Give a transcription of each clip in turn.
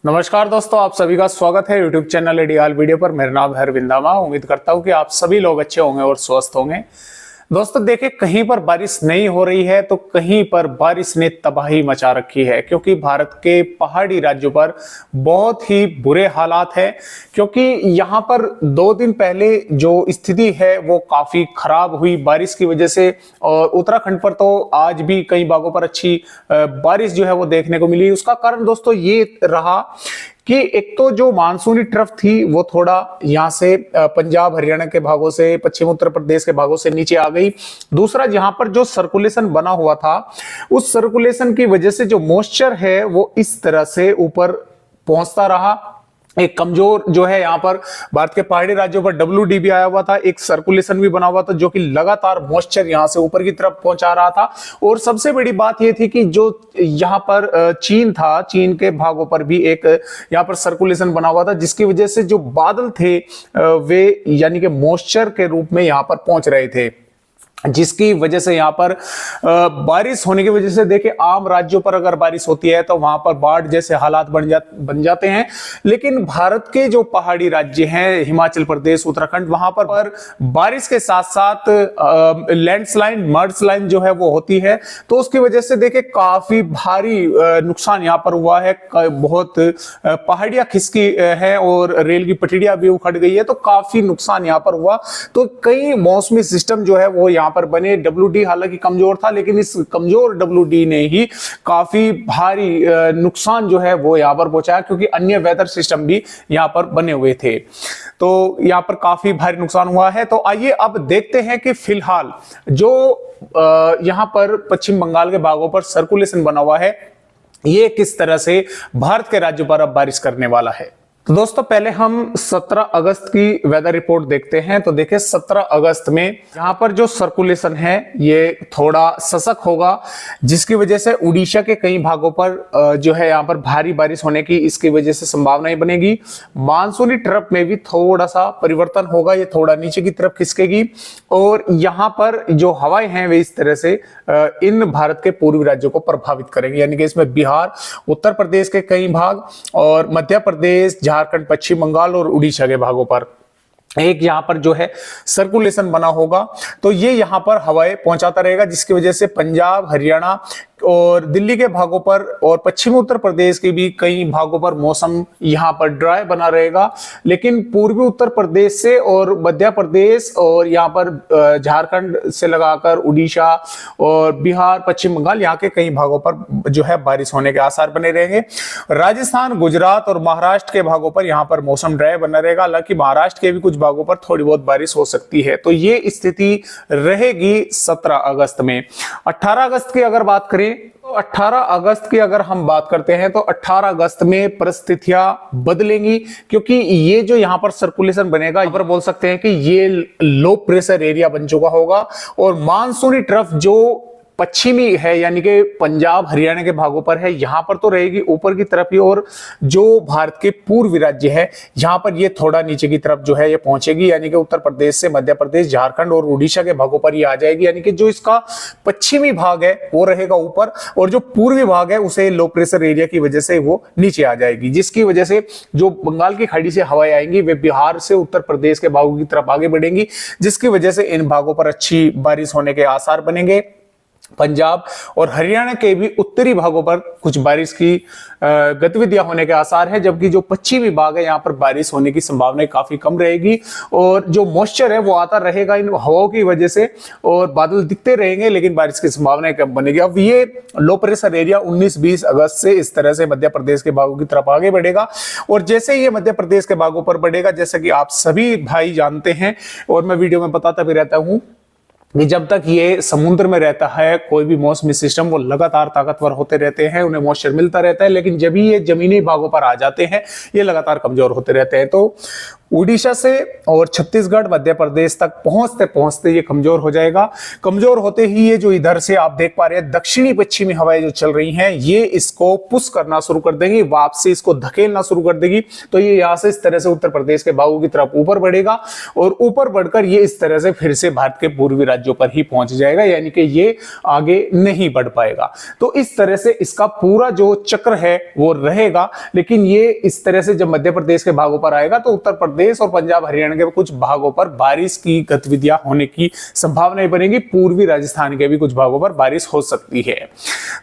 नमस्कार दोस्तों, आप सभी का स्वागत है यूट्यूब चैनल एडीआल वीडियो पर। मेरा नाम है अरविंद दामा। उम्मीद करता हूं कि आप सभी लोग अच्छे होंगे और स्वस्थ होंगे। दोस्तों देखिए, कहीं पर बारिश नहीं हो रही है तो कहीं पर बारिश ने तबाही मचा रखी है, क्योंकि भारत के पहाड़ी राज्यों पर बहुत ही बुरे हालात है। क्योंकि यहाँ पर 2 दिन पहले जो स्थिति है वो काफी खराब हुई बारिश की वजह से, और उत्तराखंड पर तो आज भी कई भागों पर अच्छी बारिश जो है वो देखने को मिली। उसका कारण दोस्तों ये रहा कि एक तो जो मानसूनी ट्रफ थी वो थोड़ा यहाँ से पंजाब हरियाणा के भागों से, पश्चिम उत्तर प्रदेश के भागों से नीचे आ गई। दूसरा, जहां पर जो सर्कुलेशन बना हुआ था उस सर्कुलेशन की वजह से जो मॉइस्चर है वो इस तरह से ऊपर पहुंचता रहा। एक कमजोर जो है यहाँ पर भारत के पहाड़ी राज्यों पर WD भी आया हुआ था, एक सर्कुलेशन भी बना हुआ था जो कि लगातार मॉइस्चर यहाँ से ऊपर की तरफ पहुंचा रहा था। और सबसे बड़ी बात यह थी कि जो यहाँ पर चीन था, चीन के भागों पर भी एक यहाँ पर सर्कुलेशन बना हुआ था, जिसकी वजह से जो बादल थे वे यानी कि मॉइस्चर के रूप में यहाँ पर पहुंच रहे थे, जिसकी वजह से यहाँ पर बारिश होने की वजह से देखिए, आम राज्यों पर अगर बारिश होती है तो वहां पर बाढ़ जैसे हालात बन जाते हैं। लेकिन भारत के जो पहाड़ी राज्य हैं, हिमाचल प्रदेश, उत्तराखंड, वहां पर बारिश के साथ साथ लैंडस्लाइड, मडस्लाइड जो है वो होती है। तो उसकी वजह से देखिए काफी भारी नुकसान यहाँ पर हुआ है। बहुत पहाड़ियां खिसकी है और रेल की पटरियां भी उखड़ गई है, तो काफी नुकसान यहाँ पर हुआ। तो कई मौसमी सिस्टम जो है वो यहाँ पर बने। WD हालांकि कमजोर था, लेकिन इस कमजोर WD ने ही काफी भारी नुकसान जो है वो यहाँ पर पहुंचाया, क्योंकि अन्य वेदर सिस्टम भी यहाँ पर बने हुए थे। तो यहाँ पर काफी भारी नुकसान हुआ है। तो आइए अब देखते हैं कि फिलहाल जो यहाँ पर पश्चिम बंगाल के भागों पर सर्कुलेशन बना हुआ है, ये किस तरह से भारत के राज्यों पर अब बारिश करने वाला है। तो दोस्तों पहले हम 17 अगस्त की वेदर रिपोर्ट देखते हैं। तो देखिए 17 अगस्त में यहाँ पर जो सर्कुलेशन है ये थोड़ा सशक होगा, जिसकी वजह से उड़ीसा के कई भागों पर जो है यहाँ पर भारी बारिश होने की इसकी वजह से संभावनाएं बनेगी। मानसूनी ट्रफ में भी थोड़ा सा परिवर्तन होगा, ये थोड़ा नीचे की तरफ खिसकेगी। और यहाँ पर जो हवाएं हैं वे इस तरह से इन भारत के पूर्वी राज्यों को प्रभावित करेंगे, यानी कि इसमें बिहार, उत्तर प्रदेश के कई भाग और मध्य प्रदेश, झारखंड, पश्चिम बंगाल और उड़ीसा के भागों पर एक यहाँ पर जो है सर्कुलेशन बना होगा। तो ये यहाँ पर हवाएं पहुंचाता रहेगा, जिसकी वजह से पंजाब, हरियाणा और दिल्ली के भागों पर और पश्चिमी उत्तर प्रदेश के भी कई भागों पर मौसम यहाँ पर ड्राई बना रहेगा। लेकिन पूर्वी उत्तर प्रदेश से और मध्य प्रदेश और यहाँ पर झारखंड से लगाकर उड़ीसा और बिहार, पश्चिम बंगाल, यहाँ के कई भागों पर जो है बारिश होने के आसार बने रहेंगे। राजस्थान, गुजरात और महाराष्ट्र के भागों पर यहाँ पर मौसम ड्राई बना रहेगा। हालांकि महाराष्ट्र के भी कुछ भागों पर थोड़ी बहुत बारिश हो सकती है। तो ये स्थिति रहेगी 17 अगस्त में। 18 अगस्त की अगर बात करें तो 18 अगस्त की अगर हम बात करते हैं तो 18 अगस्त में परिस्थितियां बदलेंगी, क्योंकि ये जो यहाँ पर सर्कुलेशन बनेगा, यहाँ पर बोल सकते हैं कि ये लो प्रेशर एरिया बन चुका होगा। और मानसूनी ट्रफ जो पश्चिमी है, यानी कि पंजाब, हरियाणा के भागों पर है, यहां पर तो रहेगी ऊपर की तरफ ही। और जो भारत के पूर्वी राज्य है यहां पर ये थोड़ा नीचे की तरफ जो है ये पहुंचेगी, यानी कि उत्तर प्रदेश से मध्य प्रदेश, झारखंड और उड़ीसा के भागों पर ये आ जाएगी। यानी कि जो इसका पश्चिमी भाग है वो रहेगा ऊपर, और जो पूर्वी भाग है उसे लो प्रेशर एरिया की वजह से वो नीचे आ जाएगी, जिसकी वजह से जो बंगाल की खाड़ी से हवाएं आएंगी वे बिहार से उत्तर प्रदेश के भागों की तरफ आगे बढ़ेंगी, जिसकी वजह से इन भागों पर अच्छी बारिश होने के आसार बनेंगे। पंजाब और हरियाणा के भी उत्तरी भागों पर कुछ बारिश की गतिविधियां होने के आसार है, जबकि जो पश्चिमी भाग है यहाँ पर बारिश होने की संभावना काफी कम रहेगी। और जो मॉइस्चर है वो आता रहेगा इन हवाओं की वजह से, और बादल दिखते रहेंगे, लेकिन बारिश की संभावना कम बनेगी। अब ये लो प्रेशर एरिया 19-20 अगस्त से इस तरह से मध्य प्रदेश के भागों की तरफ आगे बढ़ेगा। और जैसे ये मध्य प्रदेश के भागों पर बढ़ेगा, जैसा कि आप सभी भाई जानते हैं और मैं वीडियो में बताता भी रहता हूं कि जब तक ये समुद्र में रहता है कोई भी मौसमी सिस्टम, वो लगातार ताकतवर होते रहते हैं, उन्हें मॉइस्चर मिलता रहता है। लेकिन जब ही ये जमीनी भागों पर आ जाते हैं ये लगातार कमजोर होते रहते हैं। तो उड़ीसा से और छत्तीसगढ़, मध्य प्रदेश तक पहुंचते पहुंचते ये कमजोर हो जाएगा। कमजोर होते ही ये जो इधर से आप देख पा रहे हैं दक्षिणी पश्चिमी हवाएं जो चल रही हैं, ये इसको पुश करना शुरू कर देंगी, वापसी इसको धकेलना शुरू कर देगी। तो ये यहाँ से इस तरह से उत्तर प्रदेश के भागों की तरफ ऊपर बढ़ेगा, और ऊपर बढ़कर ये इस तरह से फिर से भारत के पूर्वी राज्य राज्यों पर ही पहुंच जाएगा, यानी कि ये आगे नहीं बढ़ पाएगा। तो इस तरह से इसका पूरा जो चक्र है वो रहेगा, लेकिन ये इस तरह से जब मध्य प्रदेश के भागों पर आएगा तो उत्तर प्रदेश और पंजाब हरियाणा के कुछ भागों पर बारिश की गतिविधियां होने की संभावनाएं बनेगी। पूर्वी राजस्थान के भी कुछ भागों पर बारिश हो सकती है।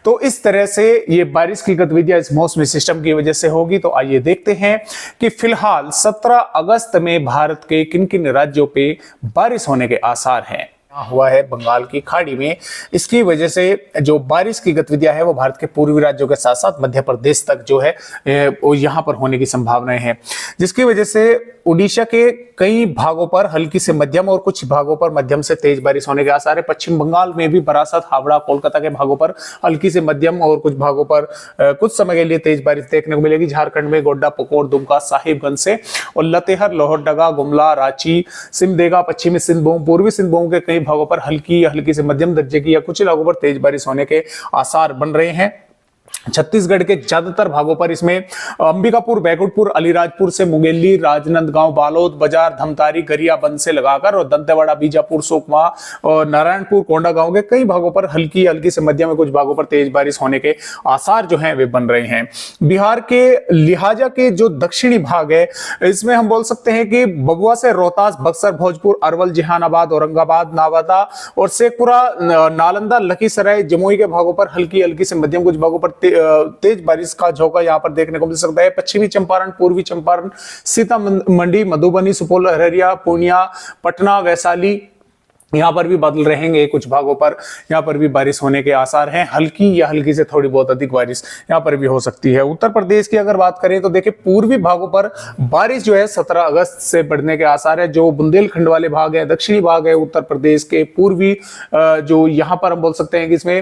तो इस तरह से ये बारिश की गतिविधियां इस मौसमी सिस्टम की वजह से होगी। तो आइए देखते हैं कि फिलहाल 17 अगस्त में भारत के किन किन राज्यों पे बारिश होने के आसार हैं। हुआ है बंगाल की खाड़ी में, इसकी वजह से जो बारिश की गतिविधियां है वो भारत के पूर्वी राज्यों के साथ साथ मध्य प्रदेश तक जो है वो यहां पर होने की संभावनाएं हैं, जिसकी वजह से उड़ीसा के कई भागों पर हल्की से मध्यम और कुछ भागों पर मध्यम से तेज बारिश होने के आसार है। पश्चिम बंगाल में भी बरासत, हावड़ा, कोलकाता के भागों पर हल्की से मध्यम और कुछ भागों पर कुछ समय के लिए तेज बारिश देखने को मिलेगी। झारखंड में गोड्डा, पकोर, दुमका, साहिबगंज से और लतेहर, लोहरदगा, गुमला, रांची, सिमडेगा, पश्चिमी सिंहभूम, पूर्वी सिंहभूम के कई भागों पर हल्की से मध्यम दर्जे की या कुछ इलाकों पर तेज बारिश होने के आसार बन रहे हैं। छत्तीसगढ़ के ज्यादातर भागों पर इसमें अंबिकापुर, बैकुंठपुर, अलीराजपुर से मुंगेली, राजनांदगांव, बालोद, बाजार, धमतारी, गरियाबंद से लगाकर और दंतेवाड़ा, बीजापुर, सुकमा और नारायणपुर, कोंडागांव के कई भागों पर हल्की से मध्यम में कुछ भागों पर तेज बारिश होने के आसार जो हैं वे बन रहे हैं। बिहार के लिहाजा के जो दक्षिणी भाग है इसमें हम बोल सकते हैं कि बबुआ से रोहतास, बक्सर, भोजपुर, अरवल, जहानाबाद, औरंगाबाद, नवादा और शेखपुरा, नालंदा, लखीसराय, जमुई के भागों पर हल्की से मध्यम कुछ भागों पर तेज बारिश का झोंका यहां पर देखने को मिल सकता है। पश्चिमी चंपारण, पूर्वी चंपारण, सीतामढ़ी, मधुबनी, सुपौल, अररिया, पूर्णिया, पटना, वैशाली, यहां पर भी बादल रहेंगे। कुछ भागों पर यहां पर भी बारिश होने के आसार हैं। हल्की से थोड़ी बहुत अधिक बारिश यहां पर भी हो सकती है। उत्तर प्रदेश की अगर बात करें तो देखिए पूर्वी भागों पर बारिश जो है 17 अगस्त से बढ़ने के आसार है। जो बुंदेलखंड वाले भाग है, दक्षिणी भाग है उत्तर प्रदेश के पूर्वी, जो यहां पर हम बोल सकते हैं कि इसमें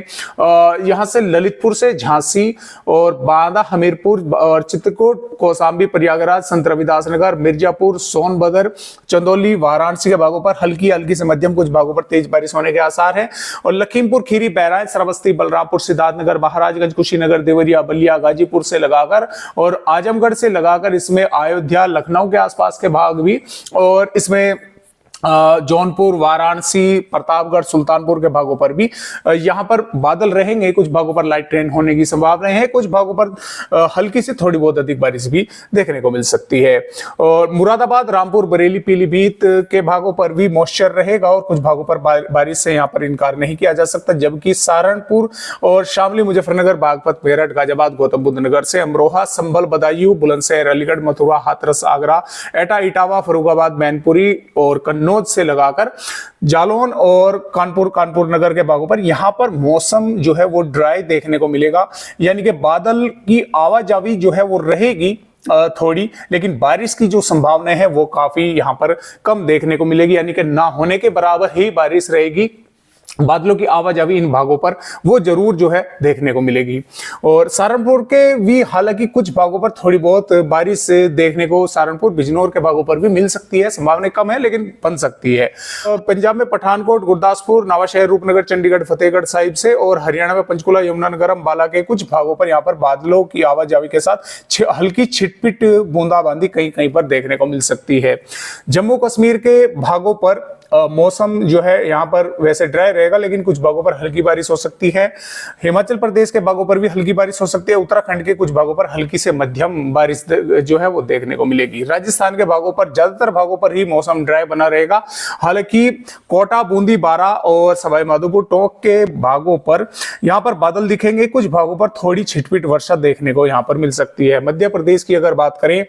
यहां से ललितपुर से झांसी और बांदा, हमीरपुर और चित्रकूट, कौशाम्बी, प्रयागराज, संत रविदास नगर, मिर्जापुर, सोनभद्र, चंदौली, वाराणसी के भागों पर हल्की से मध्यम कुछ भागों पर तेज बारिश होने के आसार है। और लखीमपुर खीरी, बहराइच, श्रावस्ती, बलरामपुर, सिद्धार्थनगर, महाराजगंज, कुशीनगर, देवरिया, बलिया, गाजीपुर से लगाकर और आजमगढ़ से लगाकर इसमें अयोध्या, लखनऊ के आसपास के भाग भी और इसमें जौनपुर, वाराणसी, प्रतापगढ़, सुल्तानपुर के भागों पर भी यहां पर बादल रहेंगे। कुछ भागों पर लाइट रेन होने की संभावना है। कुछ भागों पर हल्की से थोड़ी बहुत अधिक बारिश भी देखने को मिल सकती है। और मुरादाबाद, रामपुर, बरेली, पीलीभीत के भागों पर भी मॉइस्चर रहेगा और कुछ भागों पर बारिश से यहां पर इनकार नहीं किया जा सकता। जबकि सहारनपुर और शामली, मुजफ्फरनगर, बागपत, मेरठ, गाजियाबाद, गौतम बुद्ध नगर से अमरोहा, संभल, बदायूं, बुलंदशहर, अलीगढ़, मथुरा, हाथरस, आगरा, एटा, इटावा, फर्रुखाबाद, मैनपुरी और कन्नौज से लगाकर जालौन और कानपुर नगर के भागों पर यहां पर मौसम जो है वो ड्राई देखने को मिलेगा, यानी कि बादल की आवाजावी जो है वो रहेगी थोड़ी, लेकिन बारिश की जो संभावना है वो काफी यहां पर कम देखने को मिलेगी, यानी कि ना होने के बराबर ही बारिश रहेगी। बादलों की आवाजावी इन भागों पर वो जरूर जो है देखने को मिलेगी। और सहारनपुर के भी हालांकि कुछ भागों पर थोड़ी बहुत बारिश देखने को सहारनपुर, बिजनौर के भागों पर भी मिल सकती है। संभावना कम है लेकिन बन सकती है। पंजाब में पठानकोट, गुरदासपुर, नवाशहर, रूपनगर, चंडीगढ़, फतेहगढ़ साहिब से और हरियाणा में पंचकुला, यमुनानगर, अंबाला के कुछ भागों पर यहाँ पर बादलों की आवाजावी के साथ हल्की छिटपिट बूंदाबांदी कहीं पर देखने को मिल सकती है। जम्मू कश्मीर के भागों पर मौसम जो है यहाँ पर वैसे ड्राई रहेगा, लेकिन कुछ भागों पर हल्की बारिश हो सकती है। हिमाचल प्रदेश के भागों पर भी हल्की बारिश हो सकती है। उत्तराखंड के कुछ भागों पर हल्की से मध्यम बारिश जो है वो देखने को मिलेगी। राजस्थान के भागों पर ज्यादातर भागों पर ही मौसम ड्राई बना रहेगा। हालांकि कोटा, बूंदी, बारां और सवाई माधोपुर, टोंक के भागों पर यहाँ पर बादल दिखेंगे। कुछ भागों पर थोड़ी छिटपिट वर्षा देखने को यहाँ पर मिल सकती है। मध्य प्रदेश की अगर बात करें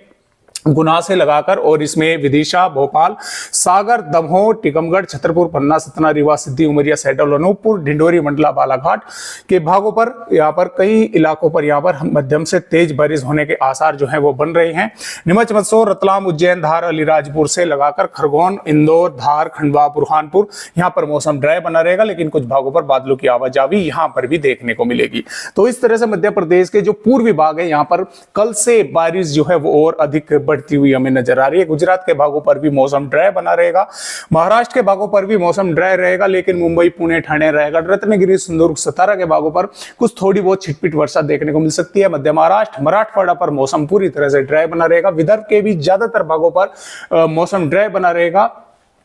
गुना से लगाकर और इसमें विदिशा, भोपाल, सागर, दमोह, टीकमगढ़, छतरपुर, पन्ना, सतना, रीवा, सिद्धि, उमरिया, सैडल, अनूपपुर, ढिंडोरी, मंडला, बालाघाट के भागों पर यहाँ पर कई इलाकों पर यहाँ पर मध्यम से तेज बारिश होने के आसार जो हैं वो बन रहे हैं। नीमच, मंदसौर, रतलाम, उज्जैन, धार, अलीराजपुर से लगाकर खरगोन, इंदौर, धार, खंडवा, बुरहानपुर यहाँ पर मौसम ड्राई बना रहेगा, लेकिन कुछ भागों पर बादलों की आवाजावी यहाँ पर भी देखने को मिलेगी। तो इस तरह से मध्य प्रदेश के जो पूर्वी भाग है यहाँ पर कल से बारिश जो है वो और अधिक बढ़ती हुई हमें नजर आ रही है। गुजरात के भागों पर भी मौसम ड्राई बना रहेगा। महाराष्ट्र के भागों पर भी मौसम ड्राई रहेगा, लेकिन मुंबई, पुणे, ठाणे, रायगढ़, रत्नागिरी, सिंधुदुर्ग, सतारा के भागों पर कुछ थोड़ी बहुत छिटपिट वर्षा देखने को मिल सकती है। मध्य महाराष्ट्र, मराठवाड़ा पर मौसम पूरी तरह से ड्राई बना रहेगा। विदर्भ के भी ज्यादातर भागों पर मौसम ड्राई बना रहेगा।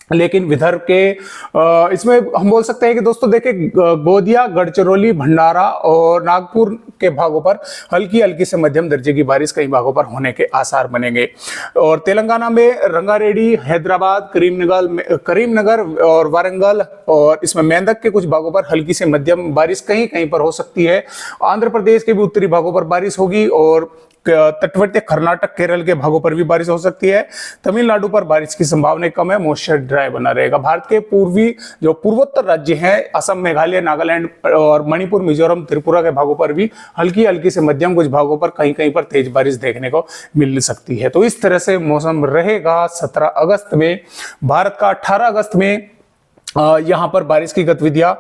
लेकिन विदर्भ के इसमें हम बोल सकते हैं कि दोस्तों देखिए गोंदिया, गढ़चिरौली, भंडारा और नागपुर के भागों पर हल्की हल्की से मध्यम दर्जे की बारिश कई भागों पर होने के आसार बनेंगे। और तेलंगाना में रंगारेड्डी, हैदराबाद, करीमनगर और वारंगल और इसमें मेंढक के कुछ भागों पर हल्की से मध्यम बारिश कहीं कहीं पर हो सकती है। आंध्र प्रदेश के भी उत्तरी भागों पर बारिश होगी और तटवर्ती कर्नाटक, केरल के भागों पर भी बारिश हो सकती है। तमिलनाडु पर बारिश की संभावना कम है, मॉइस्चर ड्राई बना रहेगा। भारत के पूर्वोत्तर राज्य हैं, असम, मेघालय, नागालैंड और मणिपुर, मिजोरम, त्रिपुरा के भागों पर भी हल्की हल्की से मध्यम, कुछ भागों पर कहीं कहीं पर तेज बारिश देखने को मिल सकती है। तो इस तरह से मौसम रहेगा 17 अगस्त में। भारत का 18 अगस्त में यहाँ पर बारिश की गतिविधियां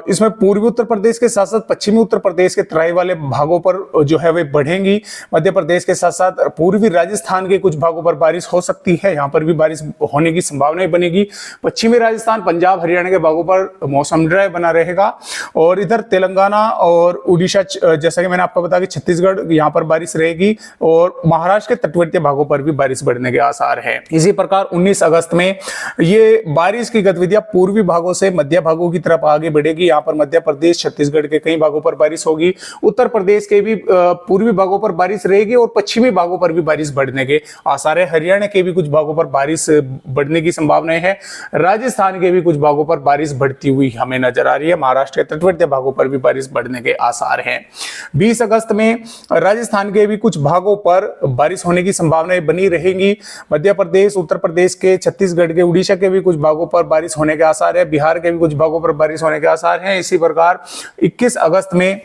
इसमें पूर्वी उत्तर प्रदेश के साथ साथ पश्चिमी उत्तर प्रदेश के तराई वाले भागों पर जो है वे बढ़ेंगी। मध्य प्रदेश के साथ साथ पूर्वी राजस्थान के कुछ भागों पर बारिश हो सकती है, यहाँ पर भी बारिश होने की संभावना बनेगी। पश्चिमी राजस्थान, पंजाब, हरियाणा के भागों पर मौसम ड्राई बना रहेगा। और इधर तेलंगाना और उड़ीसा, जैसा कि मैंने आपको बताया कि छत्तीसगढ़, यहाँ पर बारिश रहेगी और महाराष्ट्र के तटवर्तीय भागों पर भी बारिश बढ़ने के आसार है। इसी प्रकार 19 अगस्त में ये बारिश की गतिविधि पूर्वी भागों से मध्य भागों की तरफ आगे बढ़ेगी। यहाँ पर मध्य प्रदेश, छत्तीसगढ़ के कई भागों पर बारिश होगी। उत्तर प्रदेश के भी पूर्वी भागों पर बारिश रहेगी और पश्चिमी भागों पर भी बारिश बढ़ने के आसार है। हरियाणा के भी कुछ भागों पर बारिश बढ़ने की संभावनाएं है। राजस्थान के भी कुछ भागों पर बारिश बढ़ती हुई हमें नजर आ रही है। महाराष्ट्र के तटवर्ती भागों पर भी बारिश बढ़ने के आसार हैं। 20 अगस्त में राजस्थान के भी कुछ भागों पर बारिश होने की संभावनाएं बनी रहेंगी। मध्य प्रदेश, उत्तर प्रदेश के, छत्तीसगढ़ के, उड़ीसा के भी कुछ भागों पर बारिश होने के आसार है। बिहार के भी कुछ भागों पर बारिश होने के आसार हैं। इसी प्रकार 21 अगस्त में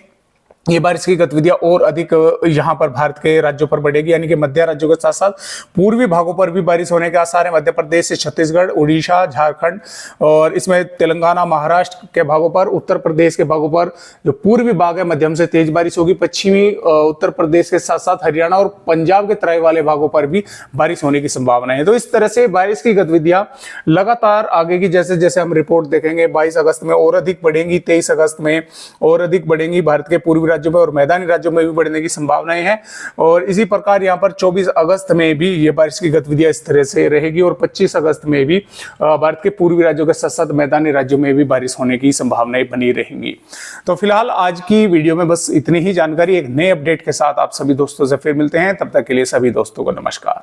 ये बारिश की गतिविधियां और अधिक यहाँ पर भारत के राज्यों पर बढ़ेगी, यानी कि मध्य राज्यों के साथ साथ पूर्वी भागों पर भी बारिश होने के आसार है। मध्य प्रदेश से छत्तीसगढ़, उड़ीसा, झारखंड और इसमें तेलंगाना, महाराष्ट्र के भागों पर, उत्तर प्रदेश के भागों पर जो पूर्वी भाग है मध्यम से तेज बारिश होगी। पश्चिमी उत्तर प्रदेश के साथ साथ हरियाणा और पंजाब के तराई वाले भागों पर भी बारिश होने की संभावना है। तो इस तरह से बारिश की गतिविधियां लगातार आगे की जैसे जैसे हम रिपोर्ट देखेंगे 22 अगस्त में और अधिक बढ़ेंगी, 23 अगस्त में और अधिक बढ़ेंगी। भारत के पूर्वी राज्यों में और मैदानी राज्यों में भी बढ़ने की संभावनाएं हैं। और इसी प्रकार यहां पर 24 अगस्त में भी ये बारिश की गतिविधियां इस तरह से रहेगी और 25 अगस्त में भी भारत के पूर्वी राज्यों के साथ साथ मैदानी राज्यों में भी बारिश होने की संभावनाएं बनी रहेंगी। तो फिलहाल आज की वीडियो में बस इतनी ही जानकारी। एक नए अपडेट के साथ आप सभी दोस्तों से फिर मिलते हैं, तब तक के लिए सभी दोस्तों को नमस्कार।